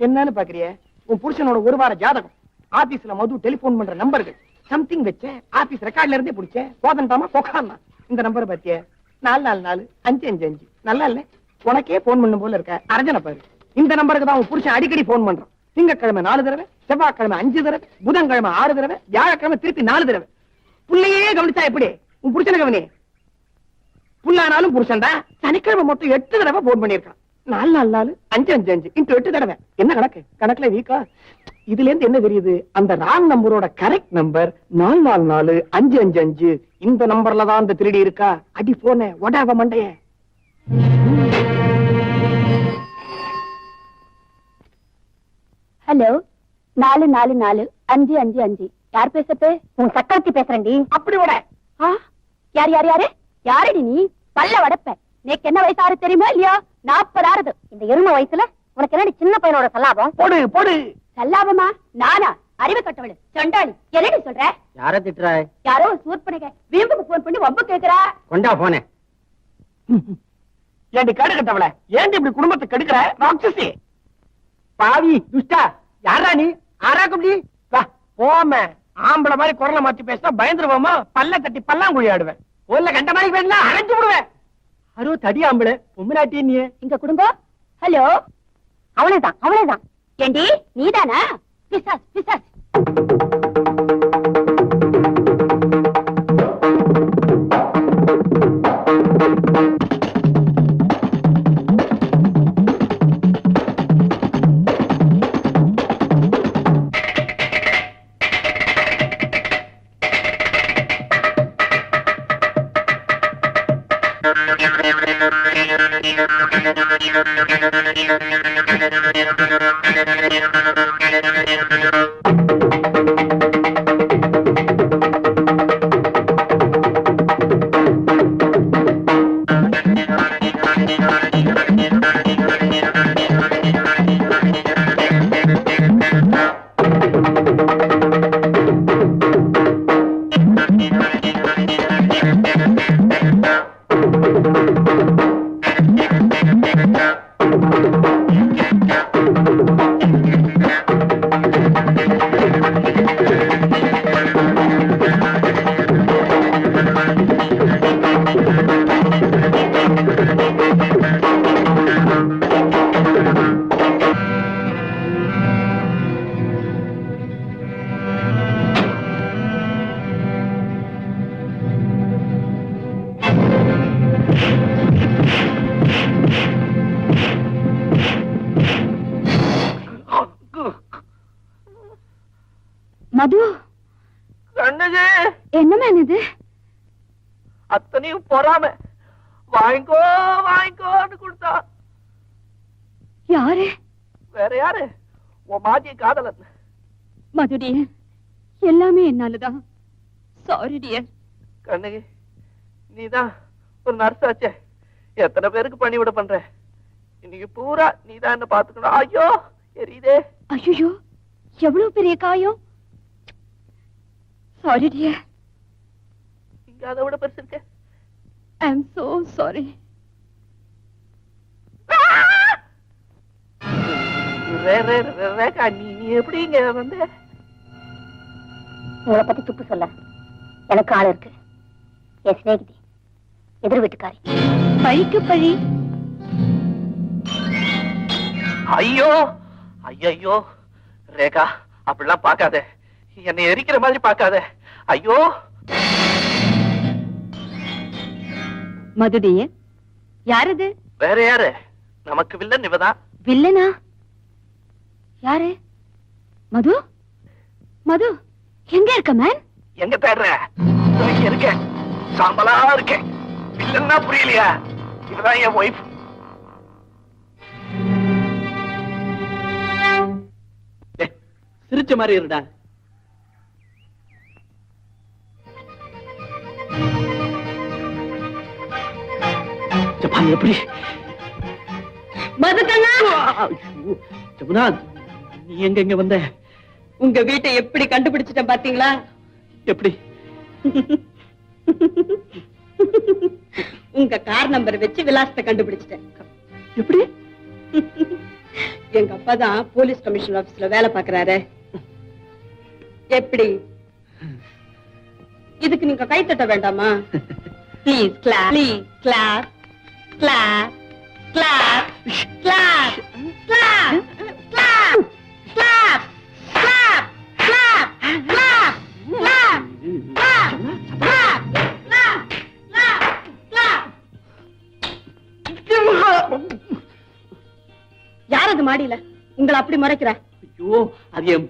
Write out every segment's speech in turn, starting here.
என்னன்னு பாக்குறிய? உன் புருஷனோட ஒரு வார ஜாதகம், ஆபீஸ்ல மது டெலிபோன் பண்ற நம்பர்கள், சம்திங் வச்ச ஆபீஸ் ரெக்கார்ட்ல இருந்தே பிடிச்ச போதன்டாமா போக்கானா. இந்த நம்பர் பாத்திய 444555 நல்லா இல்ல? உனக்கே போன் பண்ணும் போல இருக்க. அரஞ்சன பாரு, இந்த நம்பருக்கு தான் உன் புருஷன் அடிக்கடி போன் பண்றான். திங்கக்கிழமை 4 தடவை, செவ்வாய்க்கிழமை 5 தடவை, புதன்கிழமை 6 தடவை, வியாழக்கிழமை திருப்பி 4 தடவை. புள்ளையே கவனிச்சா எப்படி? உன் புருஷனை கவனி. புல்லானாலும் புருஷன் தான். சனிக்கிழமை மட்டும் 8 தடவை போன் பண்ணிருக்கான். 444555 இன்டு 8 தடவை. என்ன கணக்கு? கணக்குல வீக்கா? இதுல இருந்து என்ன தெரியுது? அந்த ராங் நம்பரோட கரெக்ட் நம்பர் 444555. இந்த நம்பர்ல தான் அந்த திருடி இருக்கா. அடி போன ஒடாவ மண்டைய. ஹலோ, 444555. யார் பேசுறது? உன் சக்கரத்தி பேசுறேன்டி. அப்படி விட. யார் யார் யாரு? யாரடி நீ? பல்ல வடப்ப. நேக்கு என்ன வயசு ஆறு தெரியுமா இல்லையா? 40 ஆறுது. இந்த எரும வயசுல உனக்கு என்ன சின்ன பையனோட சல்லாபம்? போடு போடு. சல்லாபமா? நானா? அறிவு கட்டவளு சண்டாளி. என்னடி சொல்ற? யார திட்டுறாய்? யாரோ சூர்பனக வீம்புக்கு போன் பண்ணி வம்பு கேக்குறா. கொண்டா போனே. ஏண்டி கடு கட்டவள? ஏண்டி இப்படி குடும்பத்தை கெடுக்கிற? ராட்சசி பாவி துஷ்டா. யாரா நீ? ஆராக்குடி. போம ஆம்பளை மாதிரி குரலை மாத்தி பேசினா பயந்துருவோமா? பல்ல தட்டி பல்லாங்குழி ஆடுவேன். ஊர்ல கண்ட மாதிரி பேசினா அரைஞ்சு விடுவேன். அரோ தடி ஆம்பளை பொம்மநாட்டி நீ. இங்க குடும்பம். ஹலோ, அவளேதான் அவளேதான். ஏண்டி நீதானா? பிசாஸ் பிசாஸ். மது, கண்ணது என்ன மேன் இது? அத்தனையும் பொறாம. வாங்கிக்கோ வாங்கிக்கோன்னு கொடுத்தா. யாரு? வேற யாரு? உன் மாஜி காதலன். மது டியர், எல்லாமே என்னாலதான். Sorry dear. கண்ணகி, நீதான் ஒரு நர்ஸ் ஆச்சே. எத்தனை பேருக்கு பணிவிட பண்ற? இன்னைக்கு பூரா நீதான் என்ன பாத்துக்கணும். ஐயோ எரியுதே. ஐயோ, எவ்வளவு பெரிய காயம். Sorry dear. இங்க அதை விட பெருசு இருக்க. ஐ அம் சோ சாரி. ரேகா, நீ எப்படி இங்க வந்து? உங்களை பத்தி துப்பு சொல்ல எனக்கு ஆள் இருக்கு. என் சிநேகிதி, எதிர் வீட்டுக்காரி. பழிக்கு பழி. ஐயோ ஐயோ ரேகா, அப்படிலாம் பாக்காத. என்னை எரிக்கிற மாதிரி பாக்காத. ஐயோ. மதுடிய யாரது? வேற யாரு? நமக்கு வில்லன் இவதான். வில்லனா? யாரு? மது, மது எங்க இருக்க மேன்? எங்க தேடுற? இங்க இருக்க. சாம்பலா இருக்கேன். வில்லன்னா புரியலையா? இதுதான் என் ஒய்ஃப். சிரிச்ச மாதிரி இருடா. எப்படி? மதுக்கண்ணா, ஜமுனா, நீ எங்க எங்க வந்த? உங்க வீட்டை எப்படி கண்டுபிடிச்சிட்டேன் பாத்தீங்களா? எப்படி? உங்க கார் நம்பர் வச்சு விலாசத்தை கண்டுபிடிச்சிட்டேன். எப்படி? எங்க அப்பா தான் போலீஸ் கமிஷனர் ஆபீஸ்ல வேலை பாக்குறாரு. எப்படி இதுக்கு நீங்க கை தட்ட வேண்டாமா? Please clap, please clap, clap, clap, clap, clap, clap, clap, clap, clap, clap, clap, clap, clap, clap, clap. யார் அது மாடியில உங்களை அப்படி மறைக்கிற? ஐயோ, அது என்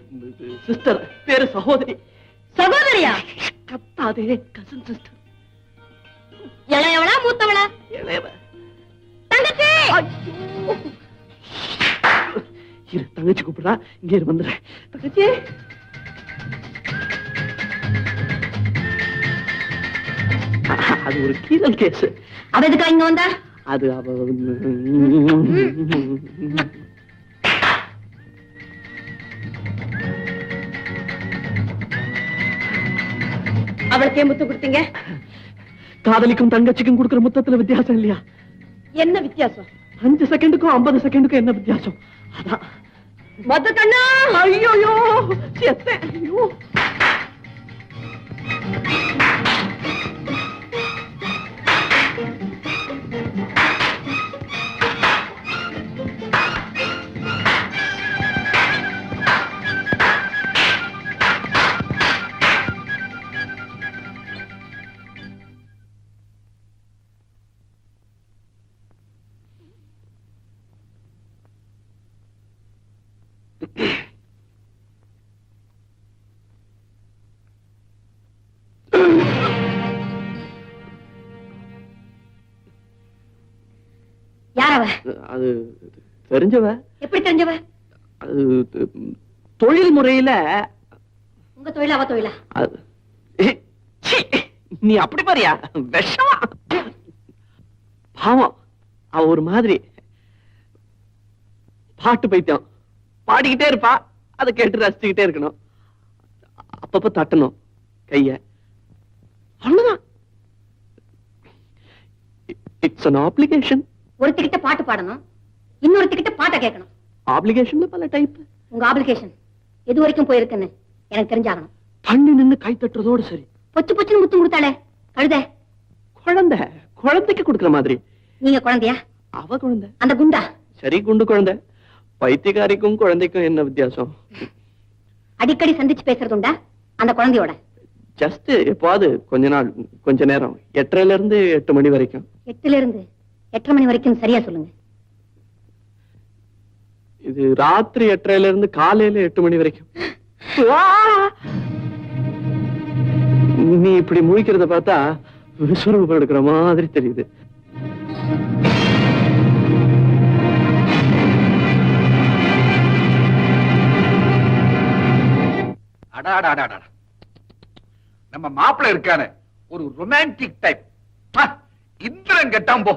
சிஸ்டர், பேரு சகோதரி. சகோதரியா? கத்தாதே, கசின் சிஸ்டர். இளையவளா மூத்தவளா? இளையவ. தங்கச்சி! இரு, தங்கச்சி கூப்பிடுறா, இங்க இரு, வந்துடுறேன். தங்கச்சி, அது ஒரு கீரல் கேஸ். அவ எதுக்கா இங்க வந்தா? அது அவ அவளுக்கே முத்து கொடுத்தீங்க? காதலிக்கும் தங்கச்சிக்கும் கொடுக்கிற முத்தத்துல வித்தியாசம் இல்லையா? என்ன வித்தியாசம்? 5 செகண்டுக்கும் 50 செகண்டுக்கும் என்ன வித்தியாசம்? அதான். மொத்த கண்ணா! ஐயோ, செத்தேன். ஐயோ, யார் அவ? அது தெரிஞ்சவ. எப்படி தெரிஞ்சவ? அது தொழில் முறையில. உங்க தொழிலா அவ தொழிலா? அது சீ, நீ அப்படி பாரியா? விஷமா. பாவம், அவ ஒரு மாதிரி பாட்டு பைத்தியம். பாடிக்கிட்டே இருப்பா, அதை கேட்டு ரசிச்சுக்கிட்டே இருக்கணும். அப்பப்ப தட்டணும் கைய, அவ்வளவுதான். It's an obligation. ஒருத்திக்கிட்ட பாட்டு பாடணும், இன்னொருத்திக்கிட்ட பாட்டை கேட்கணும். ஆப்ளிகேஷன்ல பல டைப். உங்க ஆப்ளிகேஷன் எது வரைக்கும் போயிருக்குன்னு எனக்கு தெரிஞ்சாகணும். பண்ணி நின்னு கை தட்டுறதோடு சரி. பொச்சு பொச்சுன்னு முத்தம் கொடுத்தாளே கழுத, குழந்தை, குழந்தைக்கு கொடுக்கிற மாதிரி. நீங்க குழந்தையா? அவ குழந்தை. அந்த குண்டா? சரி, குண்டு குழந்தை. பைத்தியக்காரிக்கும் குழந்தைக்கும் என்ன வித்தியாசம்? அடிக்கடி சந்திச்சு பேசுறது உண்டா அந்த குழந்தையோட? ஜஸ்ட் எப்பாவது கொஞ்ச நாள், கொஞ்ச நேரம். 8:30 இருந்து 8 மணி வரைக்கும். 8 இருந்து 8:30 மணி வரைக்கும் சரியா சொல்லுங்க. இது ராத்திரி 8:30 இருந்து காலையில 8 மணி வரைக்கும். நீ இப்படி முழிக்கிறத பார்த்தா விஸ்வரூபம் எடுக்கிற மாதிரி தெரியுது. அடாடாடாடா, நம்ம மாப்பிள்ள இருக்கானே ஒரு ரொமான்டிக் டைப். இந்திரன் கெட்டாம் போ.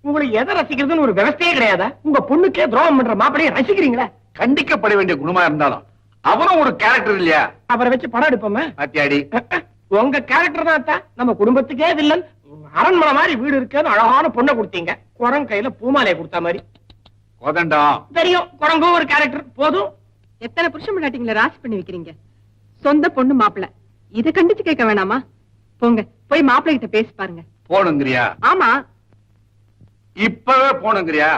உங்களுக்கு எதை ரசிக்கிறதுன்னு ஒரு விவசாயே கிடையாதா? உங்க பொண்ணுக்கே துரோகம் பண்ற மாப்பிளைய ரசிக்கிறீங்களா? கண்டிக்கப்பட வேண்டிய குணமா இருந்தாலும் அவனும் ஒரு கேரக்டர் இல்லையா? அவரை வச்சு படம் எடுப்போமே. பாத்தியாடி, உங்க கேரக்டர் தான் அத்தா. நம்ம குடும்பத்துக்கே வில்லன். அரண்மனை மாதிரி வீடு இருக்குன்னு அழகான பொண்ணை கொடுத்தீங்க. குரங்கு கையில பூமாலையை கொடுத்த மாதிரி. கோதண்டம் தெரியும், குரங்கும் ஒரு கேரக்டர் போதும். எத்தனை புருஷன் முன்னாடிங்கள ராசி பண்ணி வைக்கிறீங்க? சொந்த பொண்ணு மாப்பிள்ள, இத கண்டிச்சு கேட்க வேணாமா? போங்க, போய் மாப்பிள்ளை கிட்ட பேசி பாருங்க. போனுங்கிறியா? ஆமா. இப்பவே போனுங்கிறியா?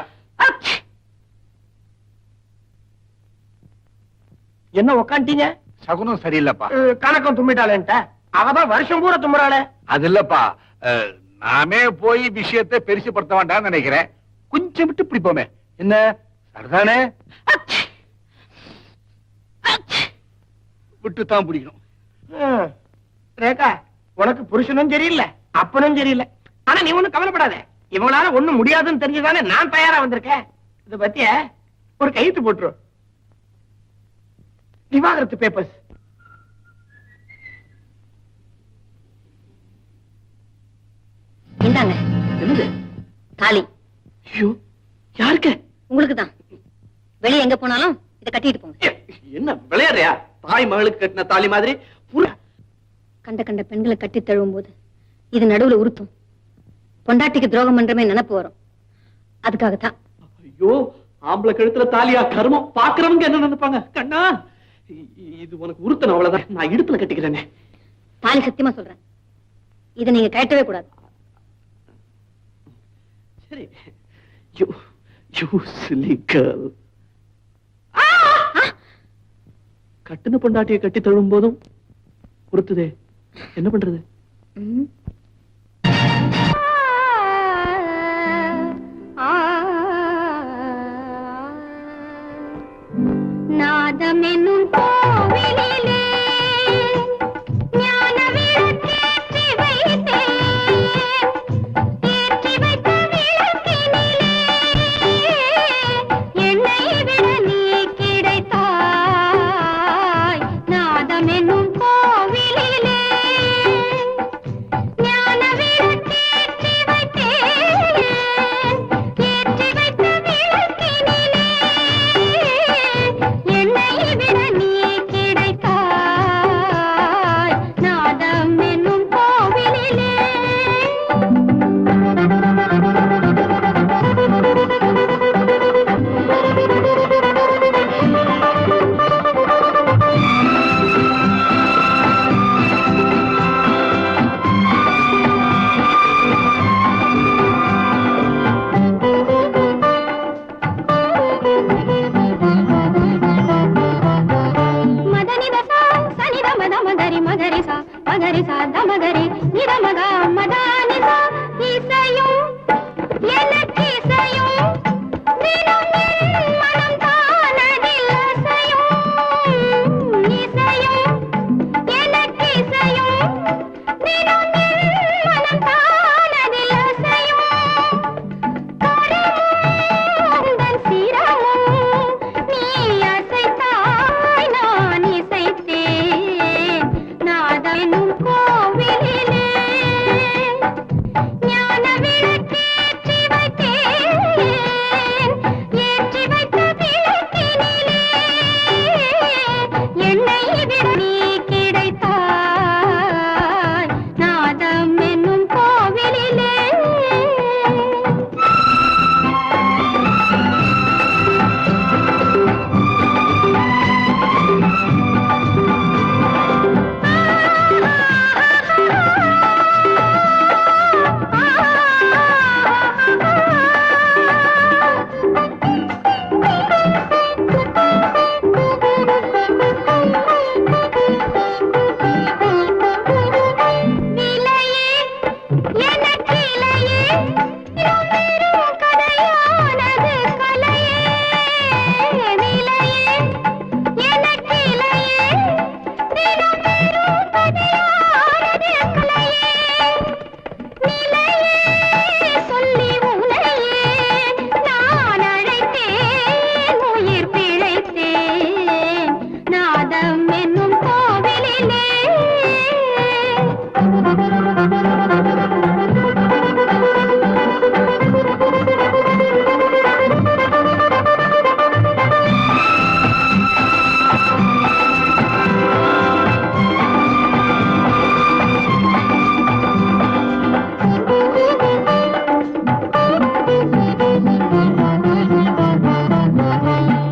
என்ன உக்காண்டீங்க? சகுனம் சரியில்லப்பா. கணக்கம் தும்பிட்டாளேன்ட்ட. அவதான் வருஷம் பூரா தும்புறாளே. அது இல்லப்பா, நாமே போய் விஷயத்தை பெருசுப்படுத்த வேண்டாம்னு நினைக்கிறேன். கொஞ்சம் விட்டு பிடிப்போமே. என்ன சரிதானே? விட்டுத்தான் பிடிக்கணும். ரேகா, உனக்கு புருஷனும் சரியில்லை, அப்பனும் சரியில்லை. ஆனா நீ ஒண்ணும் கவலைப்படாத. இவங்களால ஒண்ணும் முடியாதுன்னு தெரிஞ்சுதானே நான் தயாரா வந்திருக்கேன். இத பத்திய ஒரு கையெழுத்து போட்டுரு. விவாகரத்து பேப்பர்ஸ். இந்தாங்க. என்னது? தாலி. ஐயோ, யாருக்கு? உங்களுக்கு தான். வெளியே எங்க போனாலும் இத கட்டிட்டு போங்க. என்ன விளையாடுறியா? தாய் மகளுக்கு கட்டின தாலி மாதிரி. கண்ட கண்ட பெண்களை கட்டி தழுவும் போது இது நடுவுல உறுத்தும். பொண்டாட்டிக்கு துரோகம் பண்றமே நினைப்பு வரும். அதுக்காகத்தான். ஐயோ, ஆம்பளை கழுத்துல தாலியா கருமம் பாக்குறவங்க என்ன நினைப்பாங்க? கண்ணா, இது உனக்கு உறுத்தன, அவ்வளவுதான். நான் இடுப்புல கட்டிக்கிறேனே. தாலி சத்தியமா சொல்றேன், இதை நீங்க கட்டவே கூடாது. சரி. You silly girl. கட்டுன பொண்டாட்டியை கட்டி தழும் போதும் உறுத்துதே, என்ன பண்றது? நாதம் என்னும் கோவிலிலே ஞான விளக்கேற்றி வைத்தேன். ஏற்றி வைத்த விளக்கினிலே என்னை விட நீ கிடைத்தாய். நாதம் என்னும் கோவிலிலே ஞான விளக்கேற்றி வைத்தேன். ஏற்றி வைத்த விளக்கினிலே என்னை விட நீ கிடைத்தாய். நாதம் என்னும் கோவிலிலே மதனிதசா சனித மத மகரி மகரிசா மகரிசா தமகரி நிதமக மதானிசா. இசையும் எனக்கு இசையும் தினம் என் மனம் தானதில் அசையும். இசையும் எனக்கு இசையும் தினம் என் மனம் தானதில் அசையும். கரமும் சிரமும் நீ அசைத்தாய், நான் இசைத்தேன். நாதனும் கோவிலிலே ஞான விளக்கேற்றி வைத்தேன். ஏற்றி வைத்த விளக்கினிலே என்னை விட நீ கிடைத்தாய். நாதம் என்னும் கோவிலிலே நிலையே எனக்கு இலையே வெறும் கதையானது கலையே. நிலையே எனக்கு இலையே வெறும் கதையானது கலையே. நிலையே சொல்லி உனையே நான் அழைத்தேன், உயிர் பிழைத்தேன். நாதம் என்னும் கோவிலிலே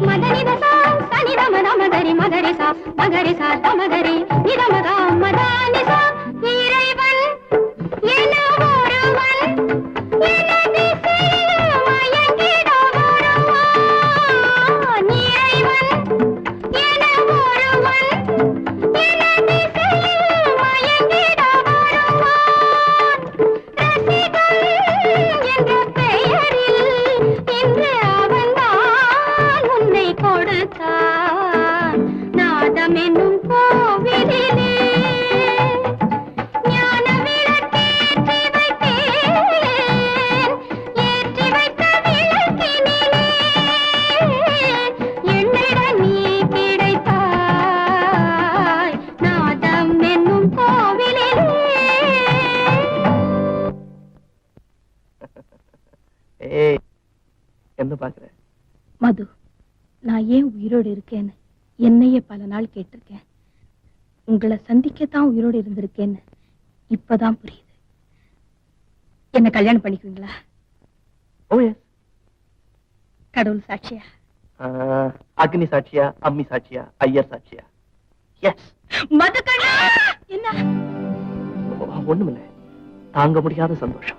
மதனிதசா சனித மத மகரி மகரிசா மகரிசா தமகரி நிதமக மதானிசா. இறைவன் என ஒருவன் எனதிசையில் மயங்கிட வருவான். இறைவன் என ஒருவன் எனதிசையில் மயங்கிட வருவான். ரசிகன் என்ற பெயரில் இன்று அவன்தான் உன்னை கொடுத்தான். நாதம் என்னும் கோவிலிலே ஞான விளக்கேற்றி வைத்தேன். ஏற்றி வைத்த விளக்கினிலே என்னிட நீ கிடைத்தாய். நாதம் என்னும் கோவிலிலே ஏய், என்ன பாக்குற? மது, நான் ஏன் உயிரோடு இருக்கேன்னு என்னையே பல நாள் கேட்டிருக்கேன். உங்களை சந்திக்கத்தான் உயிரோடு இருந்திருக்கேன்னு இப்பதான் புரியுது. என்ன கல்யாணம் பண்ணிக்குவீங்களா? ஓ எஸ். கடவுள் சாட்சியா? அக்னி சாட்சியா, அம்மி சாட்சியா, ஐயர் சாட்சியா? எஸ். மதுக்கண்ணா! என்ன? ஒண்ணுமில்ல, தாங்க முடியாத சந்தோஷம்.